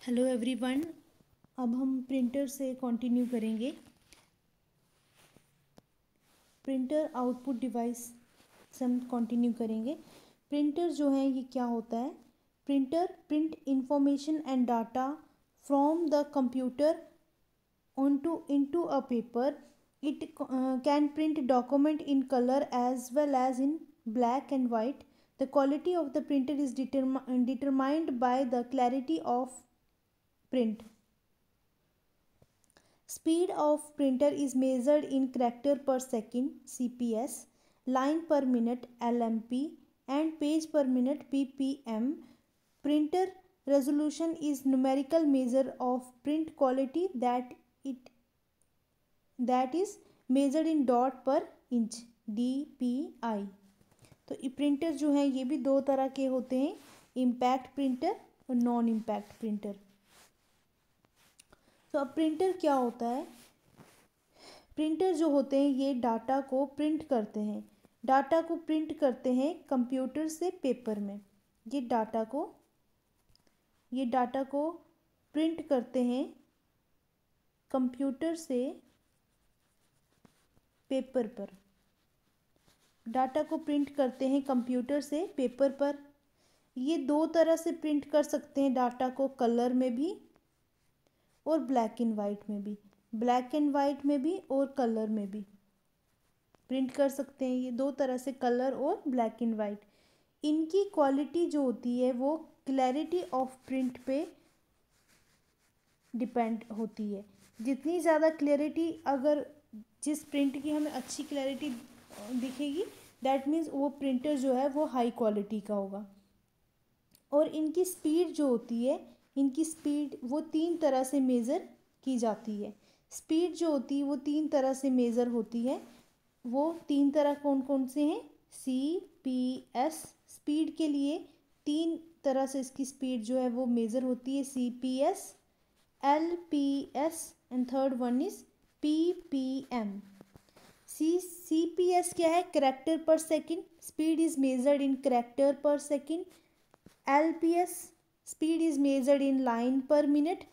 Hello everyone. अब हम printer से कंटिन्यू करेंगे। प्रिंटर आउटपुट डिवाइस से हम कंटिन्यू करेंगे। प्रिंटर जो है ये क्या होता है? Printer print information and data from the computer onto into a paper. It can print document in color as well as in black and white. The quality of the printer is determined by the clarity of print. Speed of printer is measured in character per second (CPS), line per minute (LMP), and page per minute (ppm). Printer resolution is numerical measure of print quality that is measured in dot per inch (DPI). तो ये printer जो है ये भी दो तरह के होते हैं, इम्पैक्ट प्रिंटर और नॉन इम्पैक्ट प्रिंटर। तो अब प्रिंटर क्या होता है? प्रिंटर जो होते हैं ये डाटा को प्रिंट करते हैं। डाटा को प्रिंट करते हैं कंप्यूटर से पेपर में। ये डाटा को प्रिंट करते हैं कंप्यूटर से पेपर पर। डाटा को प्रिंट करते हैं कंप्यूटर से पेपर पर। ये दो तरह से प्रिंट कर सकते हैं डाटा को, कलर में भी और ब्लैक एंड वाइट में भी। ब्लैक एंड वाइट में भी और कलर में भी प्रिंट कर सकते हैं। ये दो तरह से, कलर और ब्लैक एंड वाइट। इनकी क्वालिटी जो होती है वो क्लैरिटी ऑफ प्रिंट पे डिपेंड होती है। जितनी ज़्यादा क्लैरिटी, अगर जिस प्रिंट की हमें अच्छी क्लैरिटी दिखेगी, दैट मीन्स वो प्रिंटर जो है वो हाई क्वालिटी का होगा। और इनकी स्पीड जो होती है, इनकी स्पीड वो तीन तरह से मेज़र की जाती है। स्पीड जो होती है वो तीन तरह से मेज़र होती है। वो तीन तरह कौन कौन से हैं? CPS। स्पीड के लिए तीन तरह से इसकी स्पीड जो है वो मेज़र होती है, CPS, LPS and third one is PPM। CPS क्या है? कैरेक्टर पर second. Speed is measured in character पर second. LPS speed is measured in line per minute.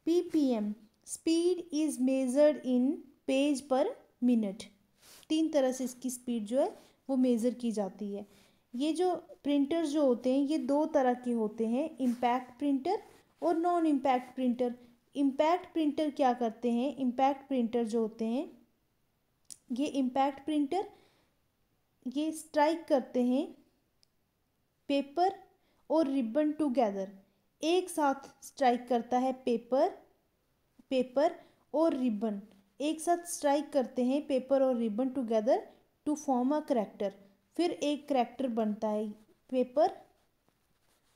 PPM speed is measured in page per minute। तीन तरह से इसकी speed जो है वो मेज़र की जाती है। ये जो प्रिंटर जो होते हैं ये दो तरह के होते हैं, इम्पैक्ट प्रिंटर और non impact printer. Impact printer क्या करते हैं? इम्पैक्ट प्रिंटर जो होते हैं ये इम्पैक्ट प्रिंटर ये स्ट्राइक करते हैं पेपर और रिबन टुगेदर। एक साथ स्ट्राइक करता है पेपर और रिबन एक साथ स्ट्राइक करते हैं पेपर और ribbon together to form a character. फिर एक करैक्टर बनता है। पेपर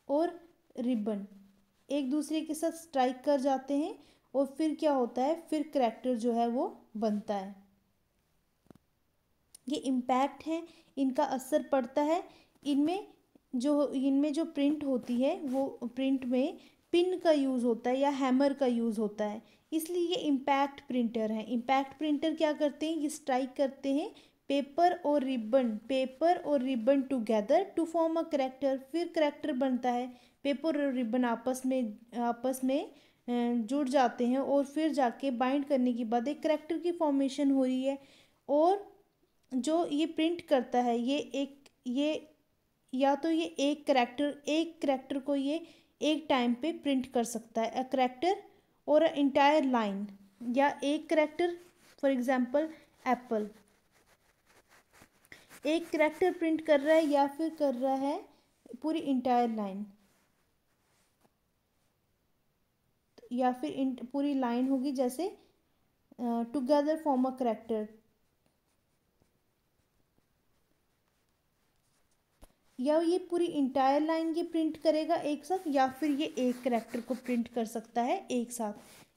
और रिबन एक दूसरे के साथ स्ट्राइक कर जाते हैं और फिर क्या होता है? फिर करैक्टर जो है वो बनता है। ये इम्पैक्ट है, इनका असर पड़ता है। इनमें जो प्रिंट होती है वो प्रिंट में पिन का यूज़ होता है या हैमर का यूज़ होता है, इसलिए ये इम्पैक्ट प्रिंटर है। इम्पैक्ट प्रिंटर क्या करते हैं? ये स्ट्राइक करते हैं पेपर और ribbon together to form a character. फिर करैक्टर बनता है। पेपर और रिबन आपस में जुड़ जाते हैं और फिर जाके बाइंड करने के बाद एक करैक्टर की फॉर्मेशन हो रही है। और जो ये प्रिंट करता है ये या तो ये एक करैक्टर को ये एक टाइम पे प्रिंट कर सकता है, अ character or a entire line, या एक करैक्टर, फॉर एग्जांपल एप्पल, एक करैक्टर प्रिंट कर रहा है या फिर कर रहा है पूरी इंटायर लाइन, या फिर पूरी लाइन होगी जैसे टुगेदर फॉर्म अ करैक्टर, या ये पूरी इंटायर लाइन ये प्रिंट करेगा एक साथ, या फिर ये एक करैक्टर को प्रिंट कर सकता है एक साथ।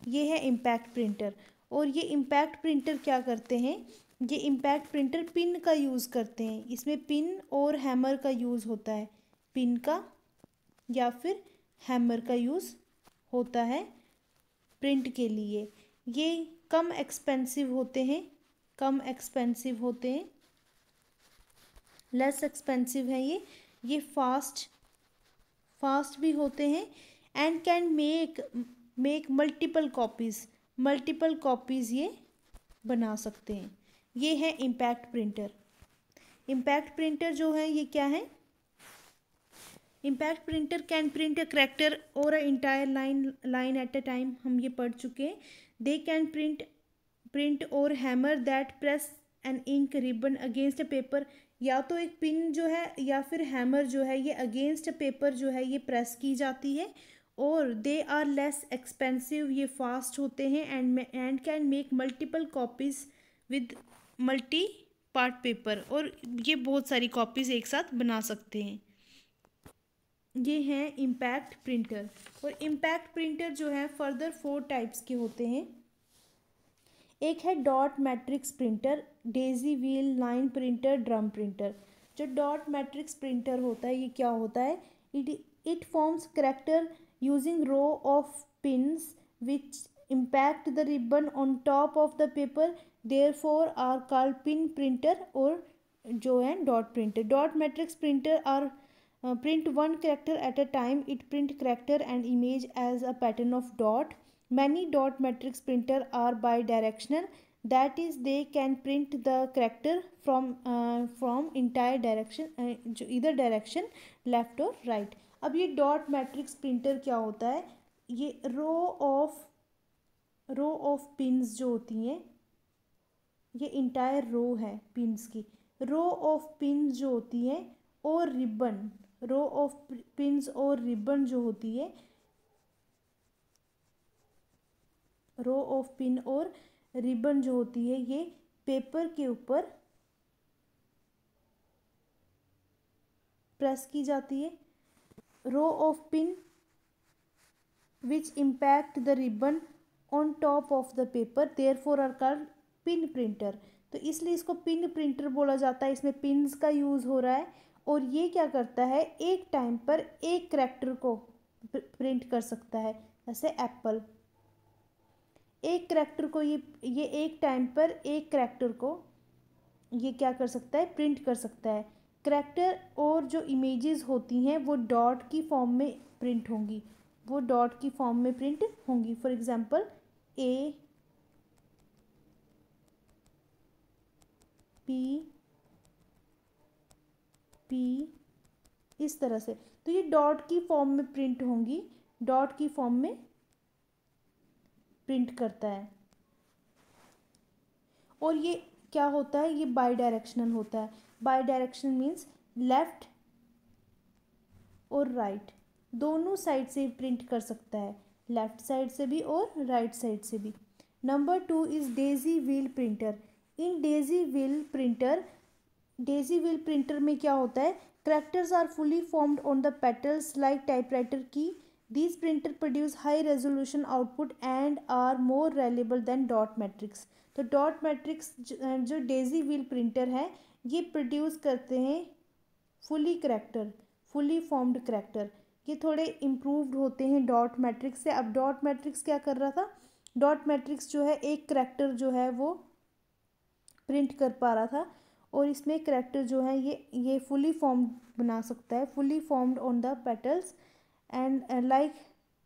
ये है इम्पैक्ट प्रिंटर। और ये इम्पैक्ट प्रिंटर क्या करते हैं? ये इम्पैक्ट प्रिंटर पिन का यूज़ करते हैं। इसमें पिन और हैमर का यूज़ होता है। पिन का या फिर हैमर का यूज़ होता है प्रिंट के लिए। ये कम एक्सपेंसिव होते हैं, लेस एक्सपेंसिव है। ये फास्ट भी होते हैं and can make multiple copies ये बना सकते हैं। ये है इम्पैक्ट प्रिंटर। इम्पैक्ट प्रिंटर जो है ये क्या है? Impact printer can print a character or a entire line at a time, हम ये पढ़ चुके हैं। They can print or hammer that press an ink ribbon against a paper, या तो एक पिन जो है या फिर हैमर जो है ये अगेंस्ट पेपर जो है ये प्रेस की जाती है। और दे आर लेस एक्सपेंसिव, ये फास्ट होते हैं। And can make multiple copies with multi part paper, और ये बहुत सारी कॉपीज़ एक साथ बना सकते हैं। ये हैं इम्पैक्ट प्रिंटर। और इम्पैक्ट प्रिंटर जो है फर्दर 4 टाइप्स के होते हैं। एक है dot matrix printer, daisy wheel, line printer, drum printer. जो डॉट मैट्रिक्स प्रिंटर होता है ये क्या होता है? It forms character using row of pins which impact the ribbon on top of the paper, therefore are called pin printer और जो है dot printer. Dot matrix printer are print one character at a time. It print character and image as a pattern of dot. Many dot matrix printer are bidirectional, that is they can print the character from entire direction, जो either direction left or right। अब ये dot matrix printer क्या होता है? ये रो of pins जो होती हैं, ये इंटायर रो है पिन्स की। रो ऑफ पिन्स जो होती हैं और रिबन, रो ऑफ पिन्स और रिबन जो होती है, रो ऑफ पिन और रिबन जो होती है ये पेपर के ऊपर प्रेस की जाती है। Row of pin which impact the ribbon on top of the paper, therefore are called pin printer. तो इसलिए इसको पिन प्रिंटर बोला जाता है। इसमें पिन्स का यूज़ हो रहा है और ये क्या करता है, एक टाइम पर एक करैक्टर को प्रिंट कर सकता है। जैसे एप्पल, एक करैक्टर को ये एक टाइम पर एक करैक्टर को ये क्या कर सकता है, प्रिंट कर सकता है। करैक्टर और जो इमेजेस होती हैं वो डॉट की फॉर्म में प्रिंट होंगी, वो डॉट की फॉर्म में प्रिंट होंगी। For example A P P, इस तरह से। तो ये डॉट की फॉर्म में प्रिंट होंगी, डॉट की फॉर्म में प्रिंट करता है। और ये क्या होता है, ये बाई डायरेक्शनल होता है। बाई डायरेक्शनल मीन्स लेफ्ट और राइट दोनों साइड से प्रिंट कर सकता है, लेफ्ट साइड से भी और राइट साइड से भी। Number 2 is daisy wheel printer. इन डेजी व्हील प्रिंटर में क्या होता है, characters are fully formed on the petals like typewriter की। These printer produce high resolution output and are more reliable than dot matrix। तो dot matrix जो Daisy wheel printer है ये प्रोड्यूस करते हैं फुली फॉर्म्ड करैक्टर। ये थोड़े improved होते हैं डॉट मैट्रिक्स से। अब डॉट मैट्रिक्स क्या कर रहा था, डॉट मैट्रिक्स जो है एक करैक्टर जो है वो प्रिंट कर पा रहा था, और इसमें करैक्टर जो है ये फुली फॉर्म्ड बना सकता है, fully formed on the petals and like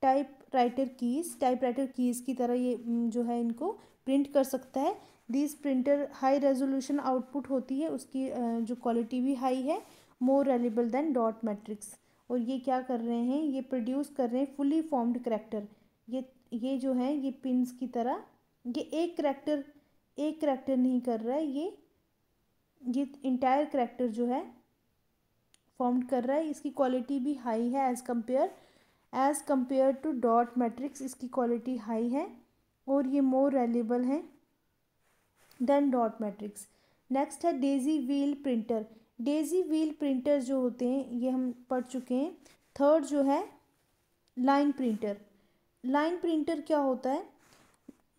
typewriter keys की तरह ये जो है इनको प्रिंट कर सकता है। This printer high resolution output होती है, उसकी जो क्वालिटी भी हाई है, मोर रेलेबल देन डॉट मैट्रिक्स। और ये क्या कर रहे हैं, ये प्रोड्यूस कर रहे हैं फुली फॉर्म्ड करैक्टर। ये जो है ये पिन्स की तरह, ये एक करैक्टर नहीं कर रहा है, ये इंटायर करैक्टर जो है फॉर्म कर रहा है। इसकी क्वालिटी भी हाई है as compare to dot matrix, इसकी क्वालिटी हाई है और ये मोर रेलेबल है देन डॉट मैट्रिक्स। नेक्स्ट है Daisy wheel printer. Daisy wheel printer जो होते हैं ये हम पढ़ चुके हैं। थर्ड जो है लाइन प्रिंटर। लाइन प्रिंटर क्या होता है,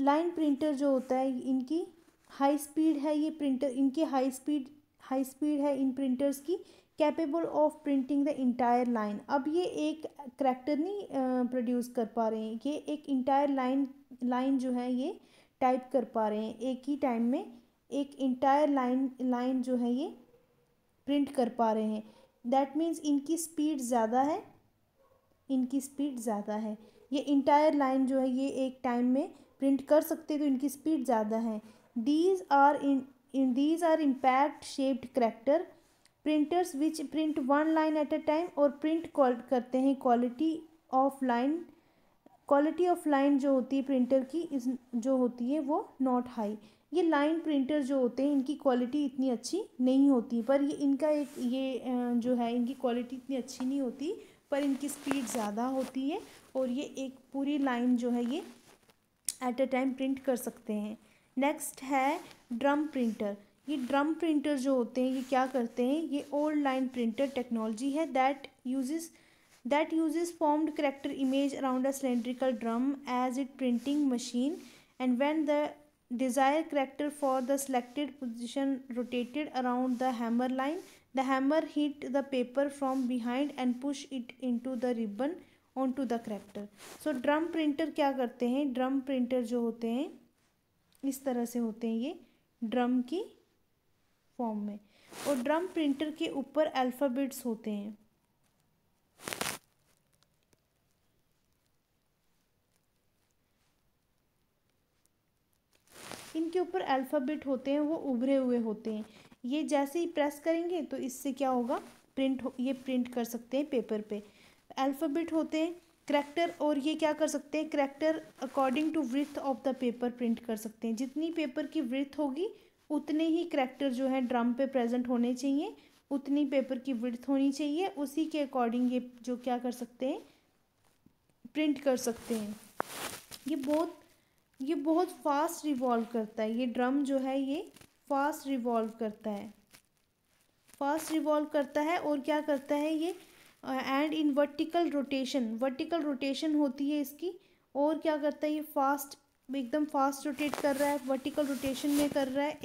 लाइन प्रिंटर जो होता है इनकी हाई स्पीड है, ये प्रिंटर इनकी हाई स्पीड है इन प्रिंटर्स की, capable of printing the entire line. अब ये एक करैक्टर नहीं प्रोड्यूस कर पा रहे हैं, ये एक इंटायर लाइन जो है ये टाइप कर पा रहे हैं, एक ही टाइम में एक इंटायर लाइन जो है ये प्रिंट कर पा रहे हैं। दैट मीन्स इनकी स्पीड ज़्यादा है, इनकी स्पीड ज़्यादा है। ये इंटायर लाइन जो है ये एक टाइम में प्रिंट कर सकते हैं, तो इनकी स्पीड ज़्यादा है। These are impact shaped character printers which print one line at a time, और प्रिंट करते हैं क्वालिटी ऑफ लाइन जो होती है प्रिंटर की इस जो होती है वो नॉट हाई। ये लाइन प्रिंटर जो होते हैं इनकी क्वालिटी इतनी अच्छी नहीं होती, पर ये इनका एक जो है इनकी क्वालिटी इतनी अच्छी नहीं होती, पर इनकी स्पीड ज़्यादा होती है और ये एक पूरी लाइन जो है ये एट अ टाइम प्रिंट कर सकते हैं। नेक्स्ट है ड्रम प्रिंटर। ये ड्रम प्रिंटर जो होते हैं ये क्या करते हैं, ये ओल्ड लाइन प्रिंटर टेक्नोलॉजी है that uses formed character image around a cylindrical drum as its printing machine, and when the desired character for the selected position rotated around the hammer line, the hammer hit the paper from behind and push it into the ribbon onto the character. So drum printer क्या करते हैं, drum printer जो होते हैं इस तरह से होते हैं, ये ड्रम की फॉर्म में, और ड्रम प्रिंटर के ऊपर अल्फ़ाबेट्स होते हैं। इनके ऊपर अल्फ़ाबेट होते हैं, वो उभरे हुए होते हैं। ये जैसे ही प्रेस करेंगे तो इससे क्या होगा, ये प्रिंट कर सकते हैं पेपर पे। अल्फ़ाबेट होते हैं करैक्टर, और ये क्या कर सकते हैं, character according to width of the paper print कर सकते हैं। जितनी पेपर की विड्थ होगी उतने ही करैक्टर जो है ड्रम पे प्रेजेंट होने चाहिए, उतनी पेपर की विड्थ होनी चाहिए, उसी के अकॉर्डिंग ये जो क्या कर सकते हैं, प्रिंट कर सकते हैं। ये बहुत फास्ट रिवॉल्व करता है, ये ड्रम जो है ये फास्ट रिवॉल्व करता है और क्या करता है ये, एंड इन वर्टिकल रोटेशन होती है इसकी, और क्या करता है ये एकदम फास्ट रोटेट कर रहा है, वर्टिकल रोटेशन में कर रहा है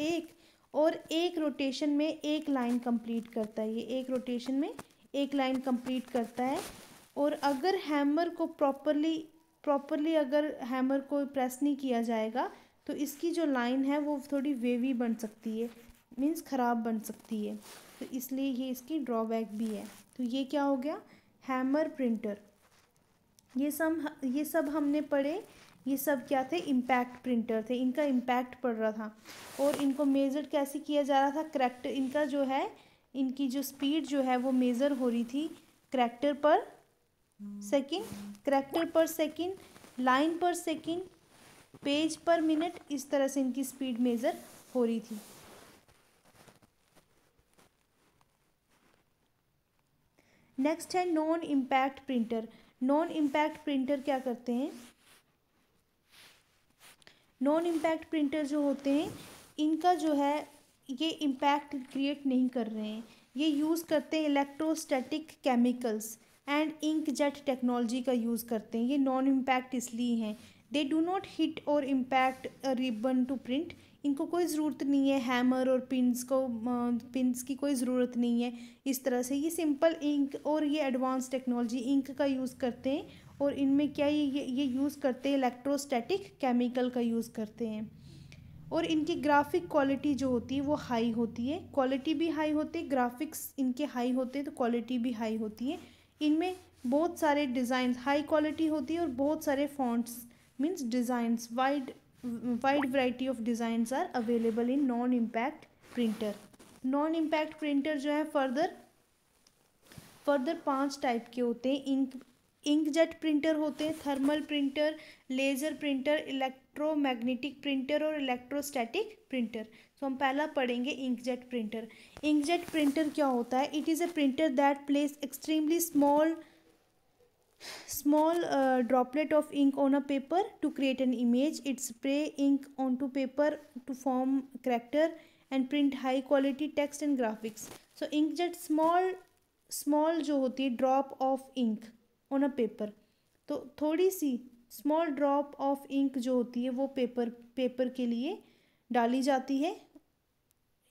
एक रोटेशन में एक लाइन कंप्लीट करता है, ये एक रोटेशन में एक लाइन कंप्लीट करता है। और अगर हैमर को प्रॉपरली अगर हैमर को प्रेस नहीं किया जाएगा तो इसकी जो लाइन है वो थोड़ी वेवी बन सकती है, मीन्स ख़राब बन सकती है, तो इसलिए ये इसकी ड्रॉबैक भी है। तो ये क्या हो गया, हैमर प्रिंटर। ये सब हमने पढ़े, ये सब क्या थे, इम्पैक्ट प्रिंटर थे, इनका इम्पैक्ट पड़ रहा था और इनको मेज़र कैसे किया जा रहा था, करैक्टर इनका जो है, इनकी जो स्पीड जो है वो मेज़र हो रही थी करैक्टर पर सेकंड, लाइन पर सेकंड, पेज पर मिनट, इस तरह से इनकी स्पीड मेज़र हो रही थी। नेक्स्ट है non impact printer. Non impact printer क्या करते हैं, नॉन इम्पैक्ट प्रिंटर जो होते हैं इनका जो है ये इम्पैक्ट क्रिएट नहीं कर रहे हैं, ये यूज़ करते हैं electrostatic chemicals and ink jet technology का यूज़ करते हैं। ये नॉन इम्पैक्ट इसलिए हैं, दे डू नॉट हिट और impact a ribbon to print. इनको कोई ज़रूरत नहीं है हैमर और पिन्स की कोई ज़रूरत नहीं है। इस तरह से ये सिंपल इंक और ये एडवांस टेक्नोलॉजी इंक का यूज़ करते हैं, और इनमें क्या ये यूज़ करते हैं इलेक्ट्रोस्टैटिक केमिकल का यूज़ करते हैं। और इनकी ग्राफिक क्वालिटी जो होती है वो हाई होती है, क्वालिटी भी हाई होती है, ग्राफिक्स इनके हाई होते हैं तो क्वालिटी भी हाई होती है। इनमें बहुत सारे डिज़ाइन हाई क्वालिटी होती है और बहुत सारे fonts means designs wide variety of designs are available in non impact printer. Non impact printer जो है फर्दर 5 टाइप के होते हैं। इंकजेट प्रिंटर होते हैं, thermal printer, laser printer, electromagnetic printer और इलेक्ट्रोस्टैटिक प्रिंटर। तो हम पहला पढ़ेंगे इंकजेट प्रिंटर। इंकजेट प्रिंटर क्या होता है, it is a printer that place extremely small droplet of ink on a paper to create an image. It spray ink onto paper to form character and print high quality text and graphics. So inkjet small जो होती है drop of ink on a paper, तो थोड़ी सी small drop of ink जो होती है वो paper के लिए डाली जाती है,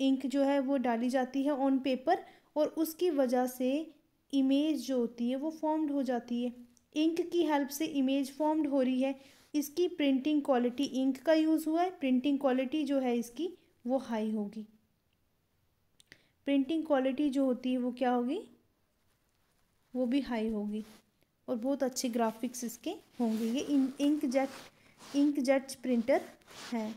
इंक जो है वो डाली जाती है ऑन पेपर, और उसकी वजह से इमेज जो होती है वो फॉर्म्ड हो जाती है। इंक की हेल्प से इमेज फॉर्म्ड हो रही है। इसकी प्रिंटिंग क्वालिटी, इंक का यूज़ हुआ है, प्रिंटिंग क्वालिटी जो है इसकी वो हाई होगी। प्रिंटिंग क्वालिटी जो होती है वो क्या होगी, वो भी हाई होगी। और बहुत अच्छे ग्राफिक्स इसके होंगे। ये इंकजेट प्रिंटर है।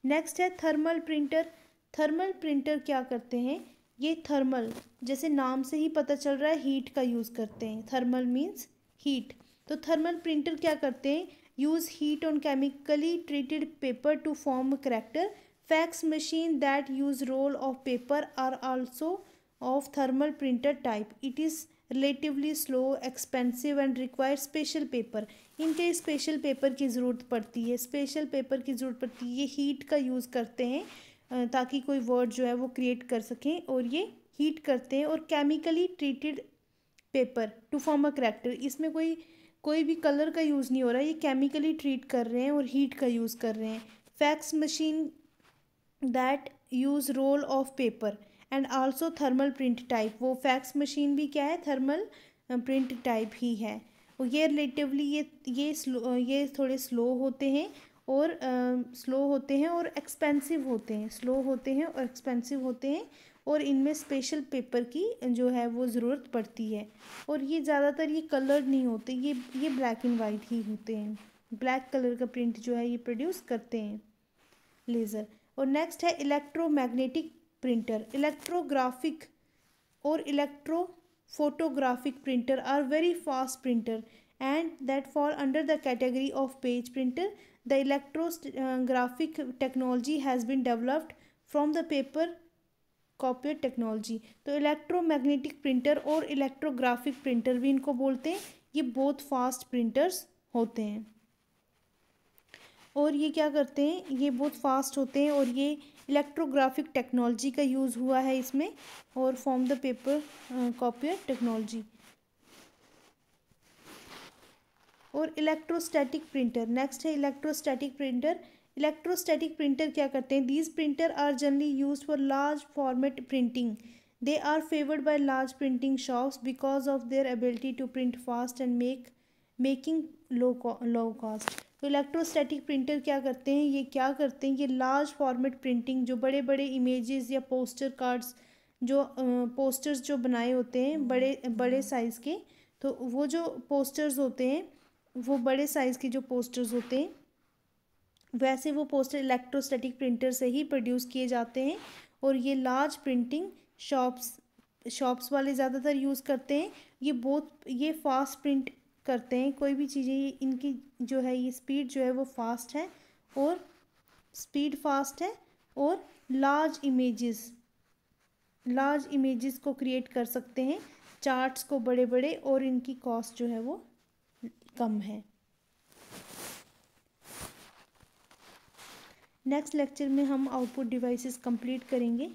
नेक्स्ट है थर्मल प्रिंटर। थर्मल प्रिंटर क्या करते हैं, ये थर्मल, जैसे नाम से ही पता चल रहा है, हीट का यूज़ करते हैं। Thermal means heat. तो थर्मल प्रिंटर क्या करते हैं, use heat on chemically treated paper to form character. Fax machine that use roll of paper are also of thermal printer type. It is relatively slow, expensive and require special paper. इनके special paper की ज़रूरत पड़ती है, special paper की ज़रूरत पड़ती है। ये हीट का यूज़ करते हैं ताकि कोई वर्ड जो है वो क्रिएट कर सकें, और ये हीट करते हैं। और chemically treated paper to form a character, इसमें कोई भी कलर का यूज़ नहीं हो रहा है, ये केमिकली ट्रीट कर रहे हैं और हीट का यूज़ कर रहे हैं। Fax machine that use roll of paper and also thermal print type. वो फैक्स मशीन भी क्या है, थर्मल प्रिंट टाइप ही है। और ये रिलेटिवली ये थोड़े स्लो होते हैं और एक्सपेंसिव होते हैं। स्लो होते हैं और एक्सपेंसिव होते हैं, और इनमें स्पेशल पेपर की जो है वो ज़रूरत पड़ती है। और ये ज़्यादातर ये कलर नहीं होते, ये ब्लैक एंड वाइट ही होते हैं। ब्लैक कलर का प्रिंट जो है ये प्रोड्यूस करते हैं लेज़र। और नेक्स्ट है इलेक्ट्रोमैग्नेटिक प्रिंटर। इलेक्ट्रोग्राफिक और electrophotographic printer are very fast printer and that fall under the category of page printer. The electrographic technology has been developed from the paper copier technology. तो electromagnetic printer और electrographic printer भी इनको बोलते हैं। ये बहुत fast printers होते हैं, और ये क्या करते हैं, ये बहुत फास्ट होते हैं, और ये इलेक्ट्रोग्राफिक टेक्नोलॉजी का यूज़ हुआ है इसमें, और form the paper copier technology. और इलेक्ट्रोस्टैटिक प्रिंटर, नेक्स्ट है इलेक्ट्रोस्टैटिक प्रिंटर। इलेक्ट्रोस्टैटिक प्रिंटर क्या करते हैं, these printer are generally use for large format printing. They are favoured by large printing shops because of their ability to print fast and making low cost. तो electrostatic printer क्या करते हैं, ये large format printing, जो बड़े बड़े images या poster cards, जो पोस्टर्स जो बनाए होते हैं बड़े बड़े साइज़ के, तो वो जो पोस्टर्स होते हैं, वो बड़े साइज़ के जो पोस्टर्स होते हैं, वैसे वो पोस्टर इलेक्ट्रोस्टैटिक प्रिंटर से ही प्रोड्यूस किए जाते हैं। और ये लार्ज प्रिंटिंग शॉप्स वाले ज़्यादातर यूज़ करते हैं। ये फास्ट प्रिंट करते हैं कोई भी चीज़ें, इनकी जो है ये स्पीड जो है वो फास्ट है, और लार्ज इमेजेस को क्रिएट कर सकते हैं, चार्ट्स को बड़े बड़े, और इनकी कॉस्ट जो है वो कम है। नेक्स्ट लेक्चर में हम आउटपुट डिवाइसेस कंप्लीट करेंगे।